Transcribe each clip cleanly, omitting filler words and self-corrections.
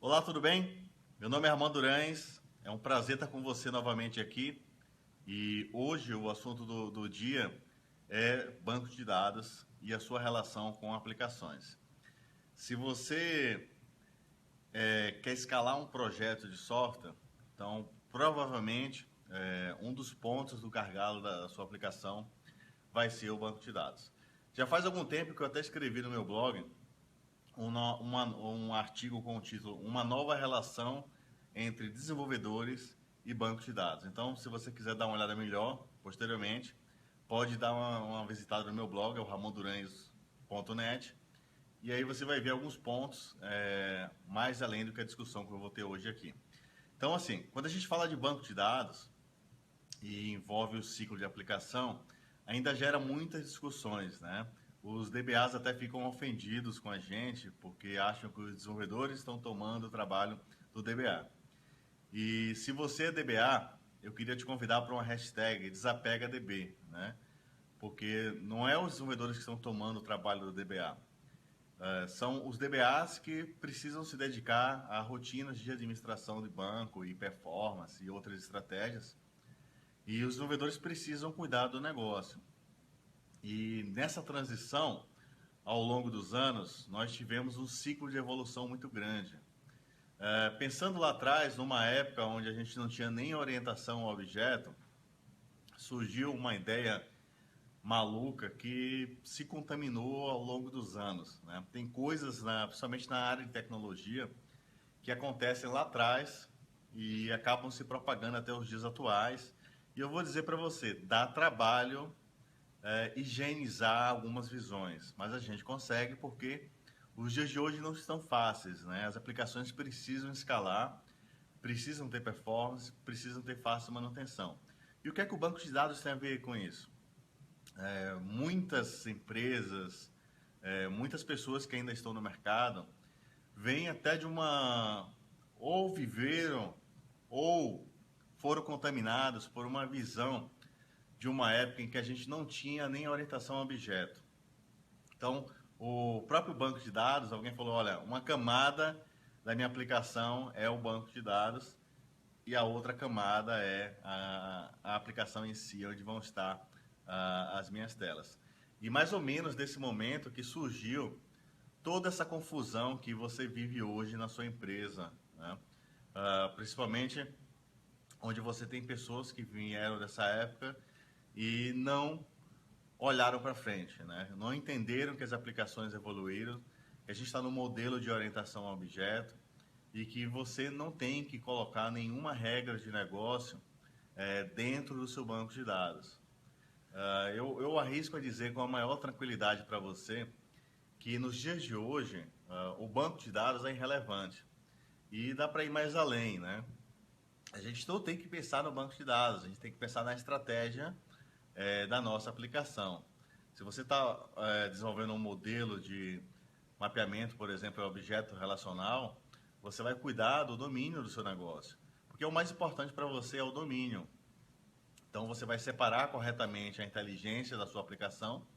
Olá, tudo bem? Meu nome é Armando Durães, é um prazer estar com você novamente aqui. E hoje o assunto do dia é banco de dados e a sua relação com aplicações. Se você quer escalar um projeto de software, então provavelmente um dos pontos do gargalo da sua aplicação vai ser o banco de dados. Já faz algum tempo que eu até escrevi no meu blog um artigo com o título Uma nova relação entre desenvolvedores e bancos de dados. Então, se você quiser dar uma olhada melhor, posteriormente, pode dar uma visitada no meu blog, é o ramonduranhes.net, e aí você vai ver alguns pontos mais além do que a discussão que eu vou ter hoje aqui. Então, assim, quando a gente fala de banco de dados e envolve o ciclo de aplicação, ainda gera muitas discussões, né? Os DBAs até ficam ofendidos com a gente porque acham que os desenvolvedores estão tomando o trabalho do DBA. E se você é DBA, eu queria te convidar para uma hashtag DesapegaDB, né? Porque não é os desenvolvedores que estão tomando o trabalho do DBA. São os DBAs que precisam se dedicar a rotinas de administração de banco e performance e outras estratégias. E os desenvolvedores precisam cuidar do negócio. E nessa transição, ao longo dos anos, nós tivemos um ciclo de evolução muito grande. Pensando lá atrás, numa época onde a gente não tinha nem orientação ao objeto, surgiu uma ideia maluca que se contaminou ao longo dos anos, né? Tem coisas, principalmente na área de tecnologia, que acontecem lá atrás e acabam se propagando até os dias atuais. E eu vou dizer para você, dá trabalho higienizar algumas visões, mas a gente consegue porque os dias de hoje não estão fáceis, né? As aplicações precisam escalar, precisam ter performance, precisam ter fácil manutenção. E o que é que o banco de dados tem a ver com isso? Muitas empresas, muitas pessoas que ainda estão no mercado, vêm até de ou viveram, ou foram contaminados por uma visão de uma época em que a gente não tinha nem orientação a objeto. Então, o próprio banco de dados, alguém falou, olha, uma camada da minha aplicação é o banco de dados e a outra camada é a aplicação em si, onde vão estar as minhas telas. E mais ou menos desse momento que surgiu toda essa confusão que você vive hoje na sua empresa, né? Principalmente onde você tem pessoas que vieram dessa época e não olharam para frente, né? Não entenderam que as aplicações evoluíram, que a gente está no modelo de orientação a objeto e que você não tem que colocar nenhuma regra de negócio dentro do seu banco de dados. Eu arrisco a dizer com a maior tranquilidade para você que nos dias de hoje o banco de dados é irrelevante e dá para ir mais além, né? A gente não tem que pensar no banco de dados, a gente tem que pensar na estratégia da nossa aplicação. Se você está desenvolvendo um modelo de mapeamento, por exemplo, objeto relacional, você vai cuidar do domínio do seu negócio, porque o mais importante para você é o domínio. Então você vai separar corretamente a inteligência da sua aplicação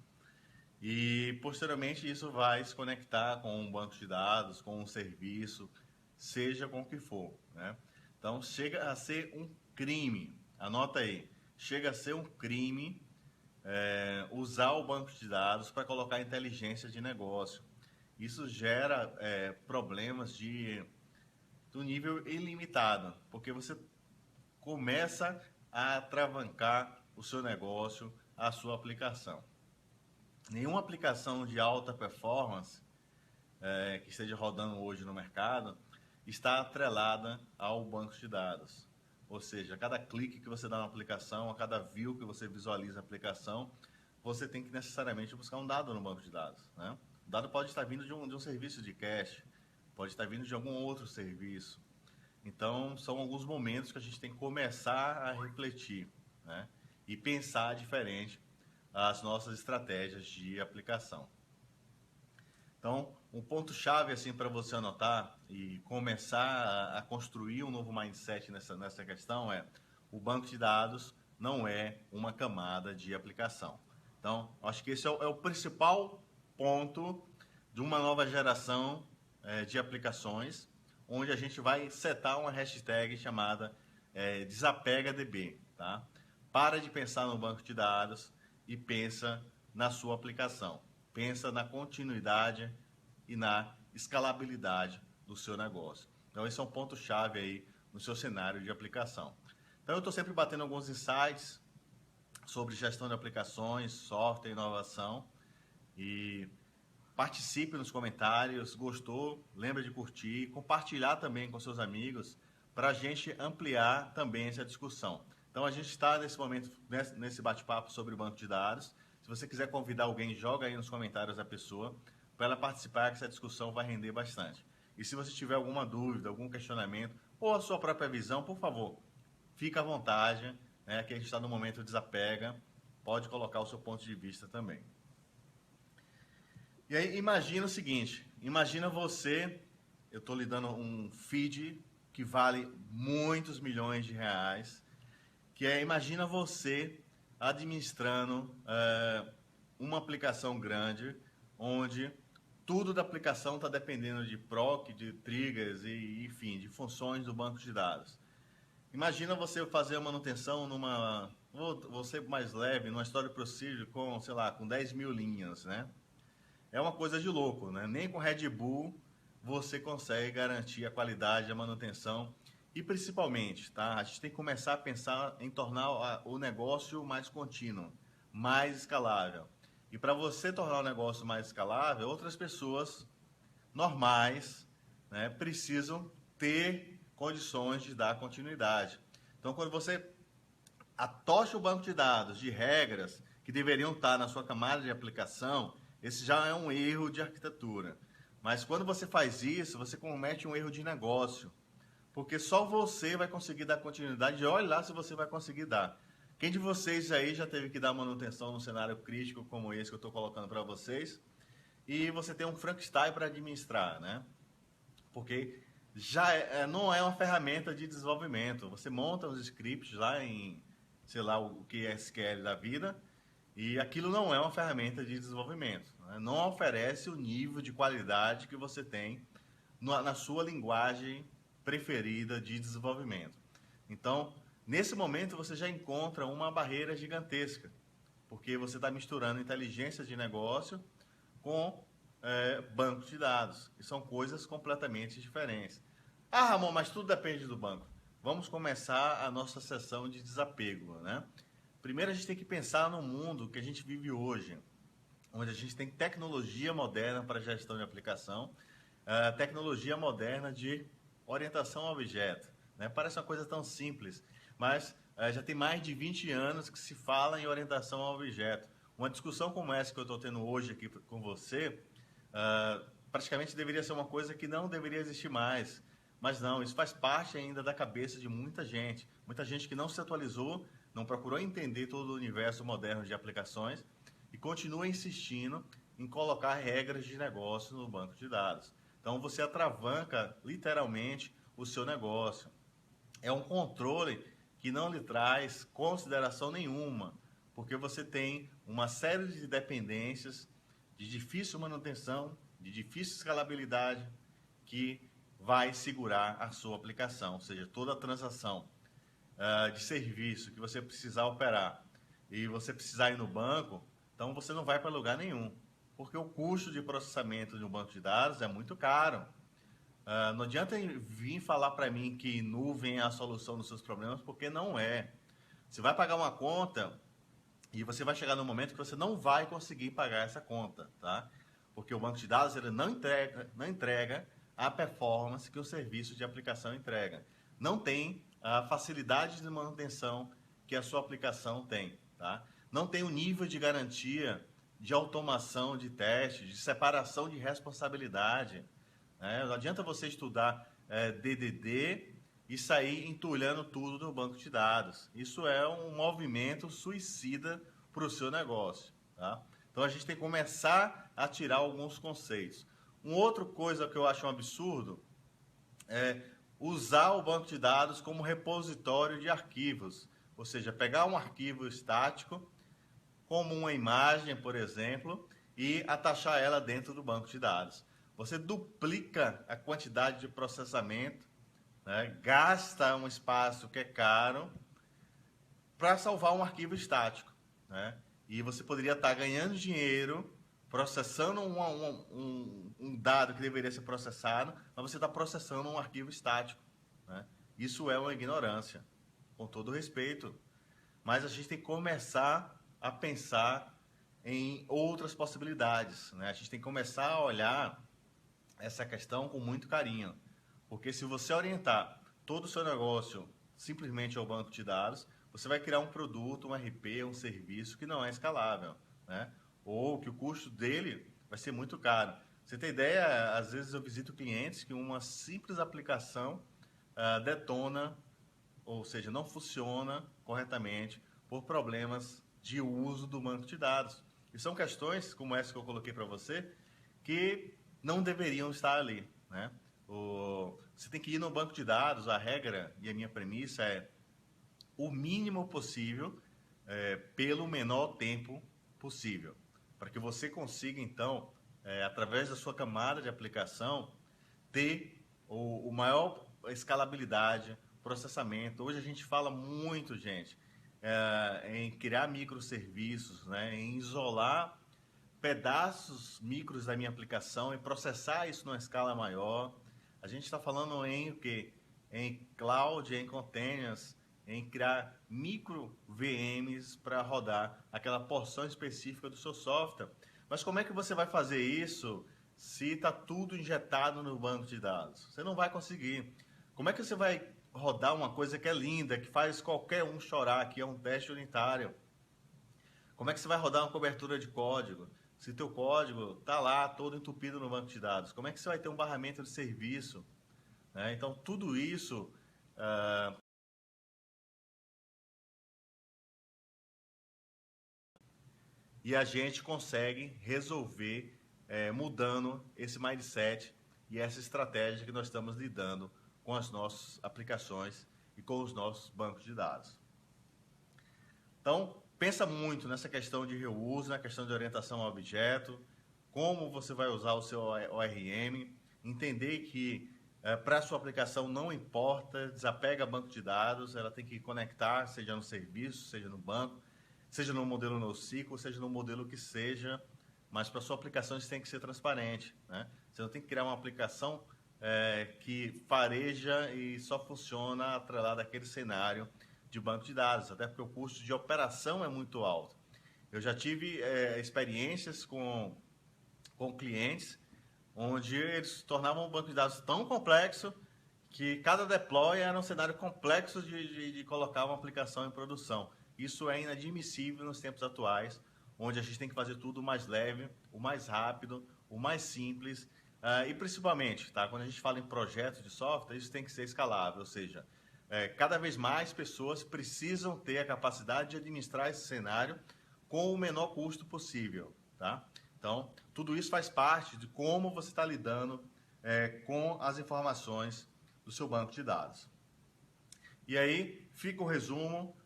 e posteriormente isso vai se conectar com um banco de dados, com um serviço, seja com o que for, né? Então chega a ser um crime, anota aí, chega a ser um crime usar o banco de dados para colocar inteligência de negócio. Isso gera problemas do nível ilimitado, porque você começa a atravancar o seu negócio, a sua aplicação. Nenhuma aplicação de alta performance que esteja rodando hoje no mercado está atrelada ao banco de dados. Ou seja, a cada clique que você dá na aplicação, a cada view que você visualiza a aplicação, você tem que necessariamente buscar um dado no banco de dados, né? O dado pode estar vindo de um serviço de cache, pode estar vindo de algum outro serviço. Então, são alguns momentos que a gente tem que começar a refletir, né? E pensar diferente as nossas estratégias de aplicação. Então, um ponto-chave assim, para você anotar e começar a construir um novo mindset nessa questão é o banco de dados não é uma camada de aplicação. Então, acho que esse é o principal ponto de uma nova geração de aplicações, onde a gente vai setar uma hashtag chamada DesapegaDB, tá? Para de pensar no banco de dados e pensa na sua aplicação. Pensa na continuidade e na escalabilidade do seu negócio. Então, esse é um ponto-chave aí no seu cenário de aplicação. Então, eu estou sempre batendo alguns insights sobre gestão de aplicações, software, inovação. E participe nos comentários. Gostou? Lembra de curtir, compartilhar também com seus amigos para a gente ampliar também essa discussão. Então, a gente está nesse momento, nesse bate-papo sobre o banco de dados. Se você quiser convidar alguém, joga aí nos comentários a pessoa para ela participar, que essa discussão vai render bastante. E se você tiver alguma dúvida, algum questionamento, ou a sua própria visão, por favor, fique à vontade, né, que a gente está no momento desapega, pode colocar o seu ponto de vista também. E aí, imagina o seguinte, imagina você, eu estou lhe dando um feed que vale muitos milhões de reais, que é, imagina você administrando uma aplicação grande, onde tudo da aplicação está dependendo de proc, de triggers e, enfim, de funções do banco de dados. Imagina você fazer a manutenção numa, vou ser mais leve, numa Story Procedure com, sei lá, com 10 mil linhas, né? É uma coisa de louco, né? Nem com Red Bull você consegue garantir a qualidade, a manutenção e principalmente, tá? A gente tem que começar a pensar em tornar o negócio mais contínuo, mais escalável. E para você tornar o negócio mais escalável, outras pessoas normais, né, precisam ter condições de dar continuidade. Então, quando você atocha o banco de dados de regras que deveriam estar na sua camada de aplicação, esse já é um erro de arquitetura. Mas quando você faz isso, você comete um erro de negócio. Porque só você vai conseguir dar continuidade. E olha lá se você vai conseguir dar. Quem de vocês aí já teve que dar manutenção num cenário crítico como esse que eu estou colocando para vocês? E você tem um Frankenstein para administrar, né? Porque já não é uma ferramenta de desenvolvimento. Você monta os scripts lá em, sei lá, o que é SQL da vida, e aquilo não é uma ferramenta de desenvolvimento. Né? Não oferece o nível de qualidade que você tem na sua linguagem preferida de desenvolvimento. Então, nesse momento, você já encontra uma barreira gigantesca, porque você está misturando inteligência de negócio com banco de dados, que são coisas completamente diferentes. Ah, Ramon, mas tudo depende do banco. Vamos começar a nossa sessão de desapego, né? Primeiro, a gente tem que pensar no mundo que a gente vive hoje, onde a gente tem tecnologia moderna para gestão de aplicação, tecnologia moderna de orientação a objeto. Né? Parece uma coisa tão simples, mas já tem mais de 20 anos que se fala em orientação a objeto. Uma discussão como essa que eu estou tendo hoje aqui com você, praticamente deveria ser uma coisa que não deveria existir mais. Mas não, isso faz parte ainda da cabeça de muita gente que não se atualizou, não procurou entender todo o universo moderno de aplicações e continua insistindo em colocar regras de negócio no banco de dados. Então, você atravanca literalmente o seu negócio. É um controle que não lhe traz consideração nenhuma, porque você tem uma série de dependências de difícil manutenção, de difícil escalabilidade, que vai segurar a sua aplicação, ou seja, toda a transação de serviço que você precisar operar e você precisar ir no banco, então você não vai para lugar nenhum, porque o custo de processamento de um banco de dados é muito caro. Não adianta vir falar para mim que nuvem é a solução dos seus problemas, porque não é. Você vai pagar uma conta e você vai chegar no momento que você não vai conseguir pagar essa conta, tá? Porque o banco de dados ele não entrega a performance que o serviço de aplicação entrega. Não tem a facilidade de manutenção que a sua aplicação tem, tá? Não tem o nível de garantia de automação de teste, de separação de responsabilidade. Né? Não adianta você estudar DDD e sair entulhando tudo no banco de dados. Isso é um movimento suicida para o seu negócio. Tá? Então, a gente tem que começar a tirar alguns conceitos. Uma outra coisa que eu acho um absurdo é usar o banco de dados como repositório de arquivos. Ou seja, pegar um arquivo estático, como uma imagem, por exemplo, e atachar ela dentro do banco de dados. você duplica a quantidade de processamento, né? Gasta um espaço que é caro para salvar um arquivo estático, né? E você poderia estar ganhando dinheiro processando um dado que deveria ser processado, mas você está processando um arquivo estático, né? Isso é uma ignorância, com todo respeito. Mas a gente tem que começar a pensar em outras possibilidades, né? A gente tem que começar a olhar essa questão com muito carinho, porque se você orientar todo o seu negócio simplesmente ao banco de dados, você vai criar um produto, um RP, um serviço que não é escalável, né? Ou que o custo dele vai ser muito caro. Você tem ideia? Às vezes eu visito clientes que uma simples aplicação detona, ou seja, não funciona corretamente por problemas de uso do banco de dados. E são questões, como essa que eu coloquei para você, que não deveriam estar ali, né? Você tem que ir no banco de dados, a regra e a minha premissa é o mínimo possível, pelo menor tempo possível, para que você consiga, então, através da sua camada de aplicação, ter o maior escalabilidade, processamento. Hoje a gente fala muito, gente, em criar microserviços, né, em isolar pedaços micros da minha aplicação e processar isso numa escala maior. A gente está falando em o quê? Em cloud, em containers, em criar micro VMs para rodar aquela porção específica do seu software. Mas como é que você vai fazer isso se está tudo injetado no banco de dados? Você não vai conseguir. Como é que você vai rodar uma coisa que é linda, que faz qualquer um chorar, que é um teste unitário? Como é que você vai rodar uma cobertura de código? Se teu código está lá todo entupido no banco de dados, como é que você vai ter um barramento de serviço? Né? Então, tudo isso e a gente consegue resolver mudando esse mindset e essa estratégia que nós estamos lidando com as nossas aplicações e com os nossos bancos de dados. Então, pensa muito nessa questão de reuso, na questão de orientação ao objeto, como você vai usar o seu ORM, entender que para a sua aplicação não importa, desapega banco de dados, ela tem que conectar, seja no serviço, seja no banco, seja no modelo NoSQL, seja no modelo que seja, mas para a sua aplicação isso tem que ser transparente, né? Você não tem que criar uma aplicação que fareja e só funciona atrelada àquele cenário de banco de dados, até porque o custo de operação é muito alto. Eu já tive experiências com clientes onde eles tornavam o banco de dados tão complexo que cada deploy era um cenário complexo de colocar uma aplicação em produção. Isso é inadmissível nos tempos atuais, onde a gente tem que fazer tudo o mais leve, o mais rápido, o mais simples, e principalmente, tá? Quando a gente fala em projetos de software, isso tem que ser escalável, ou seja, cada vez mais pessoas precisam ter a capacidade de administrar esse cenário com o menor custo possível, tá? Então, tudo isso faz parte de como você está lidando com as informações do seu banco de dados. E aí, fica o resumo.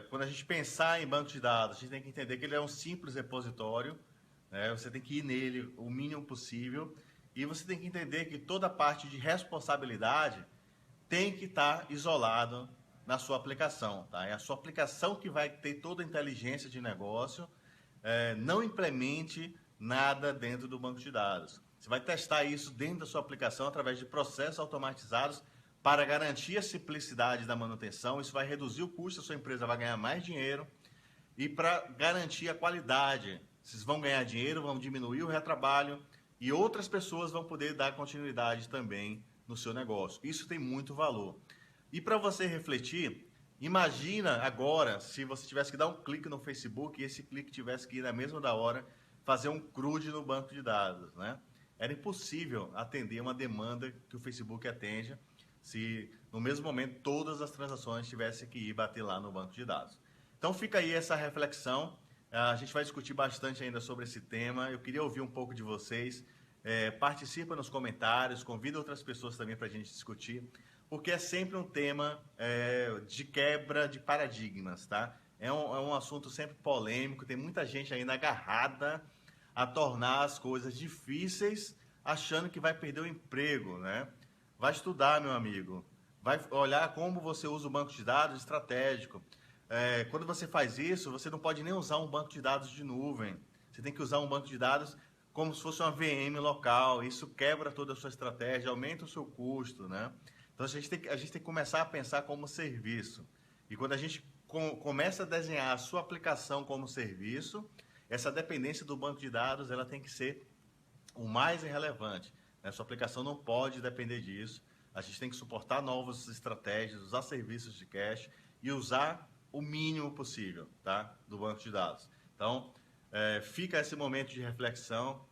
Quando a gente pensar em banco de dados, a gente tem que entender que ele é um simples repositório, né? Você tem que ir nele o mínimo possível, e você tem que entender que toda a parte de responsabilidade tem que estar isolado na sua aplicação, tá? É a sua aplicação que vai ter toda a inteligência de negócio. Não implemente nada dentro do banco de dados. Você vai testar isso dentro da sua aplicação através de processos automatizados para garantir a simplicidade da manutenção. Isso vai reduzir o custo, a sua empresa vai ganhar mais dinheiro, e para garantir a qualidade. Vocês vão ganhar dinheiro, vão diminuir o retrabalho e outras pessoas vão poder dar continuidade também no seu negócio. Isso tem muito valor. E para você refletir, imagina agora se você tivesse que dar um clique no Facebook e esse clique tivesse que ir na mesma da hora fazer um CRUD no banco de dados, né? Era impossível atender uma demanda que o Facebook atende se no mesmo momento todas as transações tivessem que ir bater lá no banco de dados. Então fica aí essa reflexão. A gente vai discutir bastante ainda sobre esse tema. Eu queria ouvir um pouco de vocês. Participa nos comentários, convida outras pessoas também para a gente discutir, porque é sempre um tema de quebra de paradigmas, tá? É um assunto sempre polêmico, tem muita gente ainda agarrada a tornar as coisas difíceis achando que vai perder o emprego, né? Vai estudar, meu amigo. Vai olhar como você usa o banco de dados estratégico. Quando você faz isso, você não pode nem usar um banco de dados de nuvem. Você tem que usar um banco de dados como se fosse uma VM local. Isso quebra toda a sua estratégia, aumenta o seu custo, né? Então a gente tem que começar a pensar como serviço. E quando a gente começa a desenhar a sua aplicação como serviço, essa dependência do banco de dados ela tem que ser o mais irrelevante. Né? Sua aplicação não pode depender disso. A gente tem que suportar novas estratégias, usar serviços de cache e usar o mínimo possível, tá? Do banco de dados. Então, fica esse momento de reflexão.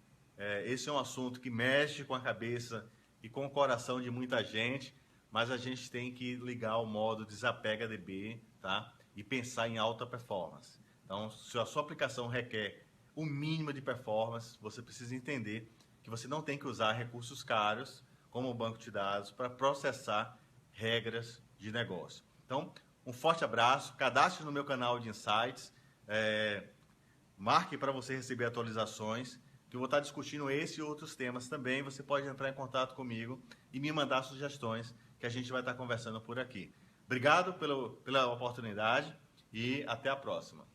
Esse é um assunto que mexe com a cabeça e com o coração de muita gente, mas a gente tem que ligar o modo desapega DB, tá? E pensar em alta performance. Então, se a sua aplicação requer o mínimo de performance, você precisa entender que você não tem que usar recursos caros, como o banco de dados, para processar regras de negócio. Então, um forte abraço, cadastre no meu canal de Insights, marque para você receber atualizações, que eu vou estar discutindo esse e outros temas também. Você pode entrar em contato comigo e me mandar sugestões, que a gente vai estar conversando por aqui. Obrigado pela oportunidade e até a próxima.